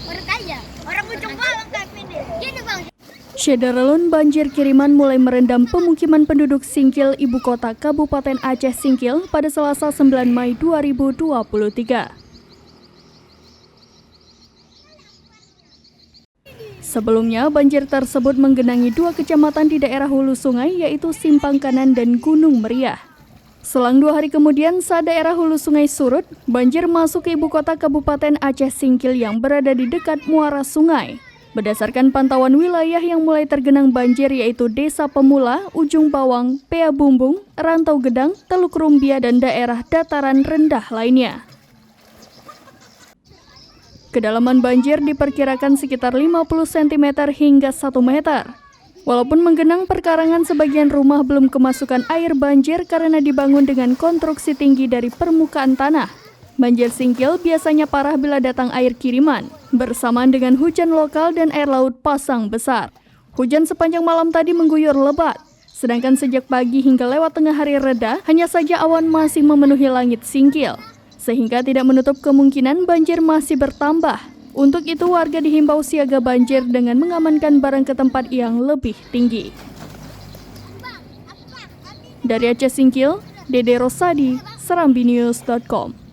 orang kaya, orang ujung Bawang kami ini. Gini bang. Syederalun banjir kiriman mulai merendam pemukiman penduduk Singkil, ibu kota Kabupaten Aceh Singkil pada Selasa 9 Mei 2023. Sebelumnya, banjir tersebut menggenangi 2 kecamatan di daerah hulu sungai, yaitu Simpang Kanan dan Gunung Meriah. Selang 2 hari kemudian, saat daerah hulu sungai surut, banjir masuk ke ibu kota Kabupaten Aceh Singkil yang berada di dekat muara sungai. Berdasarkan pantauan wilayah yang mulai tergenang banjir yaitu Desa Pemula, Ujung Bawang, Pea Bumbung, Rantau Gedang, Teluk Rumbia, dan daerah dataran rendah lainnya. Kedalaman banjir diperkirakan sekitar 50 cm hingga 1 meter. Walaupun menggenang perkarangan, sebagian rumah belum kemasukan air banjir karena dibangun dengan konstruksi tinggi dari permukaan tanah. Banjir Singkil biasanya parah bila datang air kiriman, bersamaan dengan hujan lokal dan air laut pasang besar. Hujan sepanjang malam tadi mengguyur lebat, sedangkan sejak pagi hingga lewat tengah hari reda, hanya saja awan masih memenuhi langit Singkil, sehingga tidak menutup kemungkinan banjir masih bertambah. Untuk itu, warga dihimbau siaga banjir dengan mengamankan barang ke tempat yang lebih tinggi. Dari Aceh Singkil, Dede Rosadi, serambinews.com.